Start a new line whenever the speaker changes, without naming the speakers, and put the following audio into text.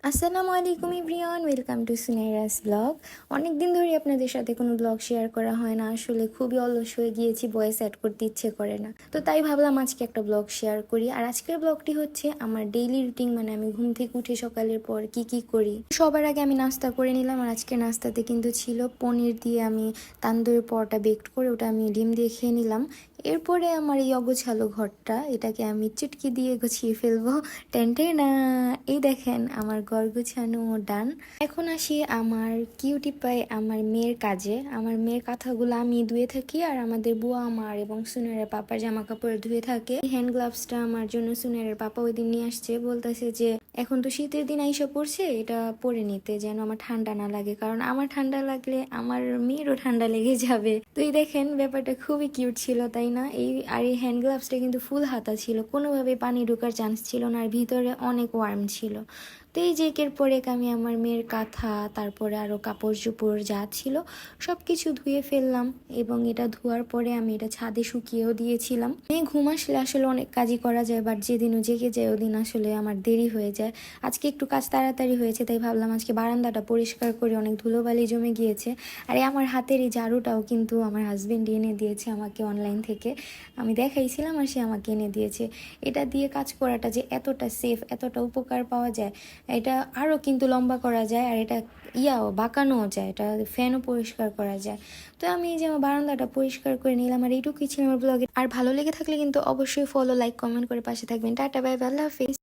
আসসালামু আলাইকুম everyone, welcome to সুনাইরাস blog. অনেক দিন ধরে আপনাদের সাথে কোনো ব্লগ শেয়ার করা হয় না, আসলে খুবই অলস হয়ে গিয়েছি, ভয়েস অ্যাড করতে ইচ্ছে করে না। তো তাই ভাবলাম আজকে একটা ব্লগ শেয়ার করি। আর আজকের ব্লগটি হচ্ছে আমার ডেইলি রুটিন, মানে আমি ঘুম থেকে উঠে সকালের পর কি কি করি। সবার আগে আমি নাস্তা করে নিলাম, আর আজকে নাস্তাতে কিন্তু ছিল পনির দিয়ে আমি তান্দুরি পরোটা বেকড করে, ওটা আমি ডিম দিয়ে খেয়ে নিলাম। এরপরে আমার এই অগোছালো ঘরটা, এটাকে আমি চুটকি দিয়ে গুছিয়ে ফেলবো। টেনটে না, এই দেখেন আমার ঘর গোছানো ডান। এখন আসি আমার কিউটি পাই আমার মেয়ের কাজে। আমার মেয়ের কাঁথাগুলো আমি ধুয়ে থাকি, আর আমাদের বুয়া আমার এবং সুনারের পাপার জামা কাপড় ধুয়ে থাকে। হ্যান্ড গ্লাভসটা আমার জন্য সুনারের পাপা ওই দিন নিয়ে আসছে, বলতেছে যে এখন তো শীতের দিন আইসা পড়ছে, এটা পরে নিতে যেন আমার ঠান্ডা না লাগে, কারণ আমার ঠান্ডা লাগলে আমার মেয়েরও ঠান্ডা লেগে যাবে। তো এই দেখেন ব্যাপারটা খুবই কিউট ছিল, তাই না? এই হ্যান্ড গ্লাভসটা কিন্তু ফুল হাতা ছিল, কোনোভাবে পানি ঢোকার চান্স ছিল না, আর ভিতরে অনেক ওয়ার্ম ছিল। তো এই যে একের পর এক আমি আমার মেয়ের কাঁথা, তারপরে আরও কাপড় চোপড় যা ছিল সব কিছু ধুয়ে ফেললাম, এবং এটা ধোয়ার পরে আমি এটা ছাদে শুকিয়েও দিয়েছিলাম। মেয়ে ঘুম আসলে আসলে অনেক কাজই করা যায়, বাট যেদিনও জেগে যায় ওদিন আসলে আমার দেরি হয়ে যায়। আজকে একটু কাজ তাড়াতাড়ি হয়েছে, তাই ভাবলাম আজকে বারান্দাটা পরিষ্কার করে, অনেক ধুলোবালি জমে গিয়েছে। আর আমার হাতের এই ঝাড়ুটাও কিন্তু আমার হাজবেন্ড এনে দিয়েছে আমাকে অনলাইন থেকে, আমি দেখাইছিলাম আর সে আমাকে এনে দিয়েছে। এটা দিয়ে কাজ করাটা যে এতটা সেফ, এতটা উপকার পাওয়া যায়, এটা আরও কিন্তু লম্বা করা যায়, আর এটা বাঁকানোও যায়, এটা ফ্যানও পরিষ্কার করা যায়। তো আমি এই যে আমার বারান্দাটা পরিষ্কার করে নিলাম, আর এইটুকুই ছিল আমার ব্লগে। আর ভালো লেগে থাকলে কিন্তু অবশ্যই ফলো, লাইক, কমেন্ট করে পাশে থাকবেন। টাটা, বাই বাই, আল্লাহ হাফিজ।